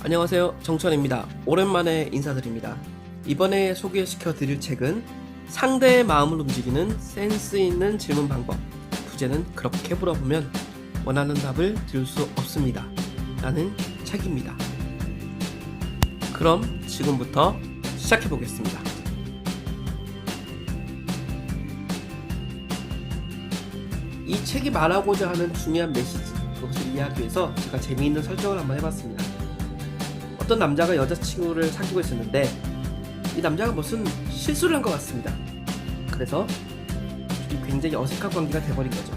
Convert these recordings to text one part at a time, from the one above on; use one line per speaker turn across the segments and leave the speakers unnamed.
안녕하세요, 정천입니다. 오랜만에 인사드립니다. 이번에 소개시켜 드릴 책은 상대의 마음을 움직이는 센스 있는 질문 방법. 부제는 그렇게 물어보면 원하는 답을 들을 수 없습니다 라는 책입니다. 그럼 지금부터 시작해 보겠습니다. 이 책이 말하고자 하는 중요한 메시지, 그것을 이해하기 위해서 제가 재미있는 설정을 한번 해봤습니다. 어떤 남자가 여자친구를 사귀고 있었는데 이 남자가 무슨 실수를 한 것 같습니다. 그래서 굉장히 어색한 관계가 돼버린 거죠.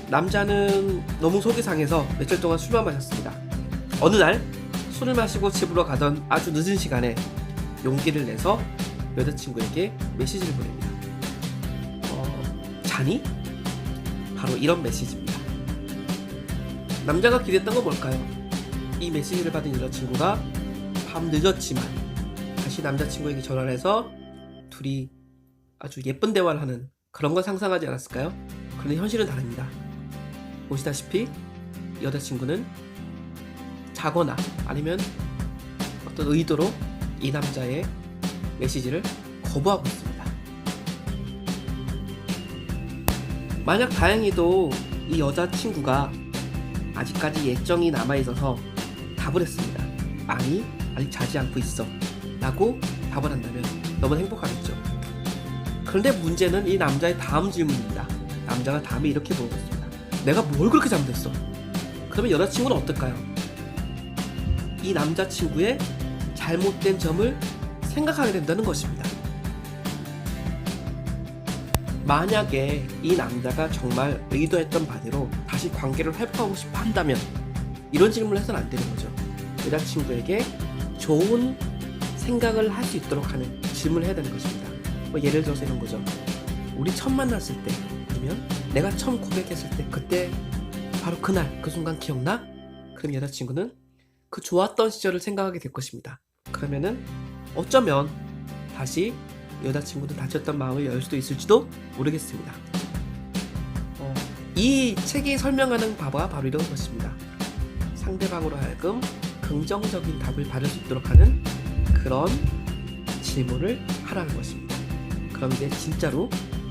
남자는 너무 속이 상해서 며칠 동안 술만 마셨습니다. 어느 날 술을 마시고 집으로 가던 아주 늦은 시간에 용기를 내서 여자친구에게 메시지를 보냅니다. 자니? 바로 이런 메시지입니다. 남자가 기대했던 건 뭘까요? 이 메시지를 받은 여자친구가 밤 늦었지만 다시 남자친구에게 전화를 해서 둘이 아주 예쁜 대화를 하는 그런 건 상상하지 않았을까요? 그런데 현실은 다릅니다. 보시다시피 여자친구는 자거나 아니면 어떤 의도로 이 남자의 메시지를 거부하고 있습니다. 만약 다행히도 이 여자친구가 아직까지 애정이 남아있어서 답을 했습니다. 아니, 아직 자지 않고 있어 라고 답을 한다면 너무 행복하겠죠. 그런데 문제는 이 남자의 다음 질문입니다. 남자가 다음에 이렇게 물어봤습니다. 내가 뭘 그렇게 잘못했어? 그러면 여자친구는 어떨까요? 이 남자친구의 잘못된 점을 생각하게 된다는 것입니다. 만약에 이 남자가 정말 의도했던 바대로 다시 관계를 회복하고 싶어 한다면 이런 질문을 해서는 안 되는 거죠. 여자친구에게 좋은 생각을 할 수 있도록 하는 질문을 해야 되는 것입니다. 예를 들어서 이런 거죠. 우리 처음 만났을 때, 아니면 내가 처음 고백했을 때, 그때 바로 그날 그 순간 기억나? 그럼 여자친구는 그 좋았던 시절을 생각하게 될 것입니다. 그러면은 어쩌면 다시 여자친구도 다쳤던 마음을 열 수도 있을지도 모르겠습니다. 이 책이 설명하는 바가 바로 이런 것입니다. 상대방으로 하여금 긍정적인 답을 받을 수 있도록 하는 그런 질문을 하라는 것입니다. 그럼 이제 진짜로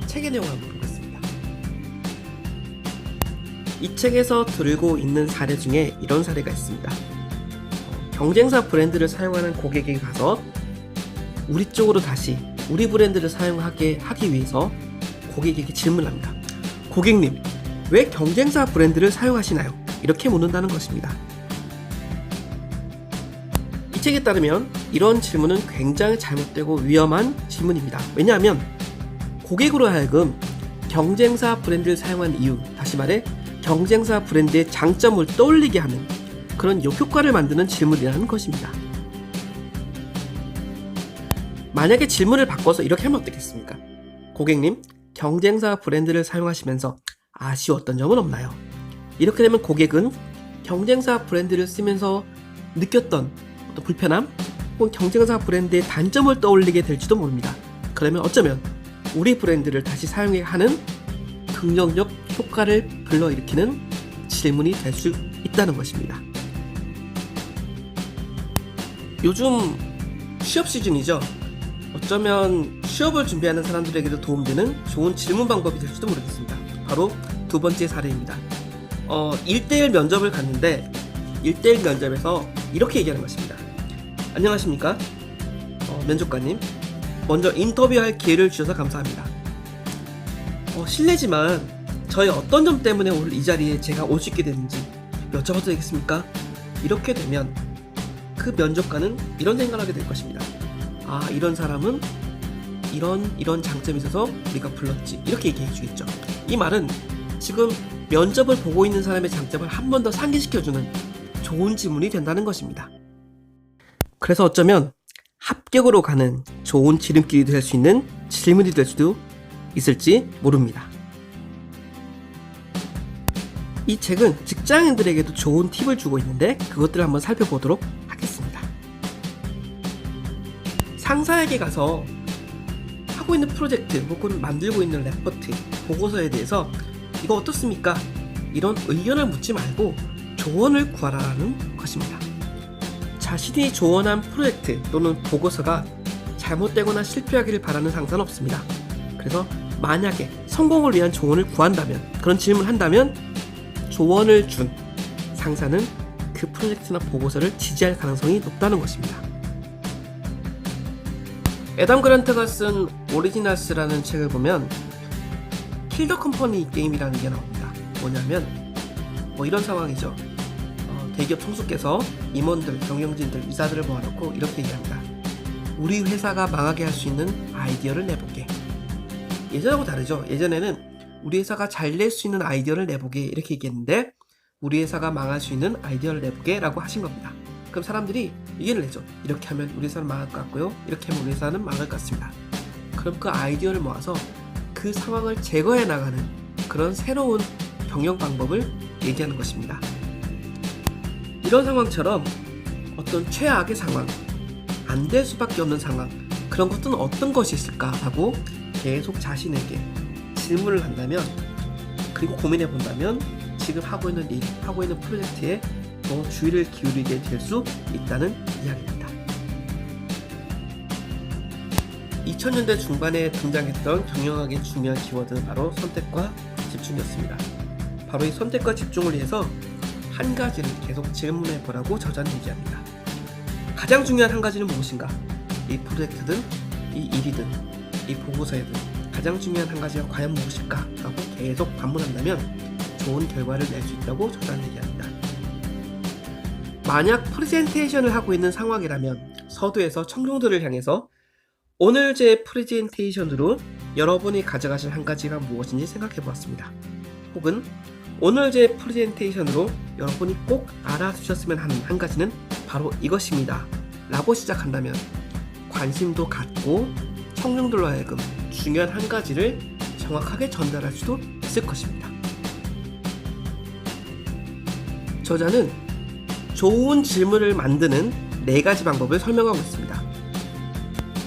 책의 내용을 한번 보겠습니다. 이 책에서 들고 있는 사례 중에 이런 사례가 있습니다. 경쟁사 브랜드를 사용하는 고객에게 가서 우리 쪽으로 다시 우리 브랜드를 사용하게 하기 위해서 고객에게 질문을 합니다. 고객님, 왜 경쟁사 브랜드를 사용하시나요? 이렇게 묻는다는 것입니다. 이 책에 따르면 이런 질문은 굉장히 잘못되고 위험한 질문입니다. 왜냐하면 고객으로 하여금 경쟁사 브랜드를 사용한 이유, 다시 말해 경쟁사 브랜드의 장점을 떠올리게 하는 그런 역효과를 만드는 질문이라는 것입니다. 만약에 질문을 바꿔서 이렇게 하면 어떻겠습니까? 고객님, 경쟁사 브랜드를 사용하시면서 아쉬웠던 점은 없나요? 이렇게 되면 고객은 경쟁사 브랜드를 쓰면서 느꼈던 어떤 불편함 혹은 경쟁사 브랜드의 단점을 떠올리게 될지도 모릅니다. 그러면 어쩌면 우리 브랜드를 다시 사용해 하는 긍정적 효과를 불러일으키는 질문이 될 수 있다는 것입니다. 요즘 취업 시즌이죠. 어쩌면 취업을 준비하는 사람들에게도 도움되는 좋은 질문 방법이 될지도 모르겠습니다. 바로 두 번째 사례입니다. 1대1 면접을 갔는데 1대1 면접에서 이렇게 얘기하는 것입니다. 안녕하십니까? 면접관님, 먼저 인터뷰할 기회를 주셔서 감사합니다. 실례지만 저희 어떤 점 때문에 오늘 이 자리에 제가 올 수 있게 됐는지 여쭤봐도 되겠습니까? 이렇게 되면 그 면접관은 이런 생각을 하게 될 것입니다. 아, 이런 사람은 이런 장점이 있어서 우리가 불렀지, 이렇게 얘기해 주겠죠. 이 말은 지금 면접을 보고 있는 사람의 장점을 한 번 더 상기시켜주는 좋은 질문이 된다는 것입니다. 그래서 어쩌면 합격으로 가는 좋은 지름길이 될 수 있는 질문이 될 수도 있을지 모릅니다. 이 책은 직장인들에게도 좋은 팁을 주고 있는데 그것들을 한번 살펴보도록 하겠습니다. 상사에게 가서 하고 있는 프로젝트 혹은 만들고 있는 레포트, 보고서에 대해서 이거 어떻습니까? 이런 의견을 묻지 말고 조언을 구하라는 것입니다. 자신이 조언한 프로젝트 또는 보고서가 잘못되거나 실패하기를 바라는 상사는 없습니다. 그래서 만약에 성공을 위한 조언을 구한다면, 그런 질문을 한다면 조언을 준 상사는 그 프로젝트나 보고서를 지지할 가능성이 높다는 것입니다. 애덤 그란트가 쓴 오리지널스라는 책을 보면 킬 더 컴퍼니 게임이라는 게 나옵니다. 뭐냐면 이런 상황이죠. 대기업 총수께서 임원들, 경영진들, 이사들을 모아놓고 이렇게 얘기합니다. 우리 회사가 망하게 할 수 있는 아이디어를 내보게. 예전하고 다르죠. 예전에는 우리 회사가 잘 낼 수 있는 아이디어를 내보게 이렇게 얘기했는데 우리 회사가 망할 수 있는 아이디어를 내보게 라고 하신 겁니다. 그럼 사람들이 의견을 내죠. 이렇게 하면 우리 회사는 망할 것 같고요, 이렇게 하면 우리 회사는 망할 것 같습니다. 그럼 그 아이디어를 모아서 그 상황을 제거해 나가는 그런 새로운 경영 방법을 얘기하는 것입니다. 이런 상황처럼 어떤 최악의 상황, 안 될 수밖에 없는 상황, 그런 것들은 어떤 것이 있을까라고 계속 자신에게 질문을 한다면, 그리고 고민해 본다면 지금 하고 있는 일, 하고 있는 프로젝트에 더 주의를 기울이게 될 수 있다는 이야기입니다. 2000년대 중반에 등장했던 경영학의 중요한 키워드는 바로 선택과 집중이었습니다. 바로 이 선택과 집중을 위해서 한 가지를 계속 질문해 보라고 저자는 얘기합니다. 가장 중요한 한 가지는 무엇인가? 이 프로젝트든 이 일이든 이 보고서에든 가장 중요한 한 가지가 과연 무엇일까? 라고 계속 반문한다면 좋은 결과를 낼 수 있다고 저자는 얘기합니다. 만약 프레젠테이션을 하고 있는 상황이라면 서두에서 청중들을 향해서 오늘 제 프레젠테이션으로 여러분이 가져가실 한 가지가 무엇인지 생각해 보았습니다. 혹은 오늘 제 프레젠테이션으로 여러분이 꼭 알아두셨으면 하는 한 가지는 바로 이것입니다 라고 시작한다면 관심도 갖고 청중들로 하여금 중요한 한 가지를 정확하게 전달할 수도 있을 것입니다. 저자는 좋은 질문을 만드는 4가지 방법을 설명하고 있습니다.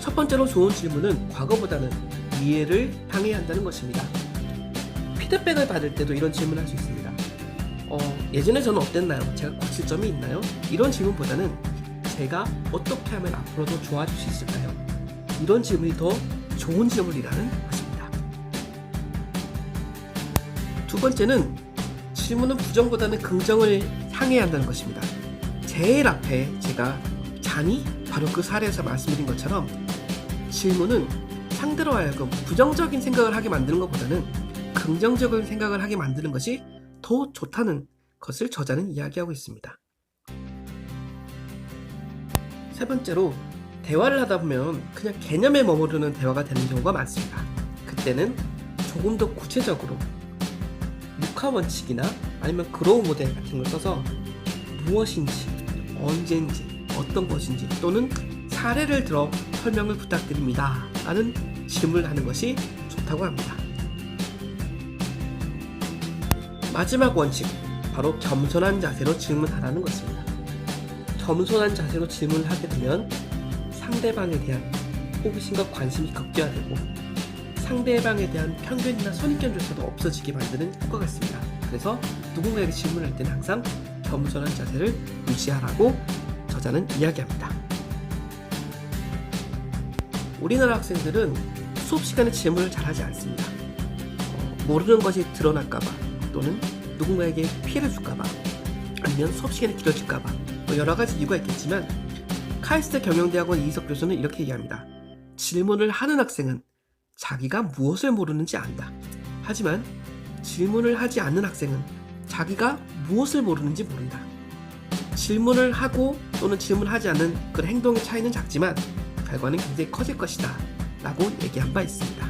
첫 번째로 좋은 질문은 과거보다는 미래를 향해야 한다는 것입니다. 피드백을 받을 때도 이런 질문을 할 수 있습니다. 예전에 저는 어땠나요? 제가 고칠 점이 있나요? 이런 질문보다는 제가 어떻게 하면 앞으로 더 좋아질 수 있을까요? 이런 질문이 더 좋은 질문이라는 것입니다. 두 번째는 질문은 부정보다는 긍정을 향해야 한다는 것입니다. 제일 앞에 제가 잔이 바로 그 사례에서 말씀드린 것처럼 질문은 상대로 하여금 부정적인 생각을 하게 만드는 것보다는 긍정적인 생각을 하게 만드는 것이 더 좋다는 것을 저자는 이야기하고 있습니다. 세 번째로 대화를 하다 보면 그냥 개념에 머무르는 대화가 되는 경우가 많습니다. 그때는 조금 더 구체적으로 묵화 원칙이나 아니면 그로우 모델 같은 걸 써서 무엇인지, 언제인지, 어떤 것인지 또는 사례를 들어 설명을 부탁드립니다 라는 질문을 하는 것이 좋다고 합니다. 마지막 원칙, 바로 겸손한 자세로 질문하라는 것입니다. 겸손한 자세로 질문을 하게 되면 상대방에 대한 호기심과 관심이 극대화되고 상대방에 대한 편견이나 선입견조차도 없어지게 만드는 효과가 있습니다. 그래서 누군가에게 질문할 때는 항상 겸손한 자세를 유지하라고 저자는 이야기합니다. 우리나라 학생들은 수업 시간에 질문을 잘하지 않습니다. 모르는 것이 드러날까봐 또는 누군가에게 피해를 줄까봐 아니면 수업 시간이 길어질까봐 여러 가지 이유가 있겠지만 카이스트 경영대학원 이희석 교수는 이렇게 얘기합니다. 질문을 하는 학생은 자기가 무엇을 모르는지 안다. 하지만 질문을 하지 않는 학생은 자기가 무엇을 모르는지 모른다. 질문을 하고 또는 질문하지 않는 그 행동의 차이는 작지만 결과는 굉장히 커질 것이다 라고 얘기한 바 있습니다.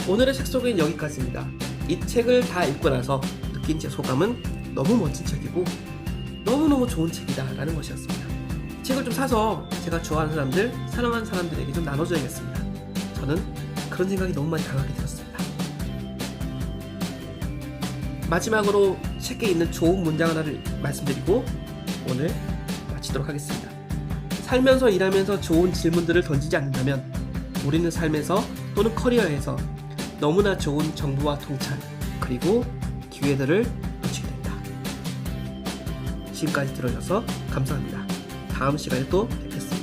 오늘의 책 소개는 여기까지입니다. 이 책을 다 읽고 나서 느낀 제 소감은 너무 멋진 책이고 너무너무 좋은 책이다 라는 것이었습니다. 이 책을 좀 사서 제가 좋아하는 사람들, 사랑하는 사람들에게 좀 나눠줘야겠습니다. 저는 그런 생각이 너무 많이 강하게 들었습니다. 마지막으로 책에 있는 좋은 문장 하나를 말씀드리고 오늘 마치도록 하겠습니다. 살면서 일하면서 좋은 질문들을 던지지 않는다면 우리는 삶에서 또는 커리어에서 너무나 좋은 정보와 통찰 그리고 기회들을 놓치게 된다. 지금까지 들어주셔서 감사합니다. 다음 시간에 또 뵙겠습니다.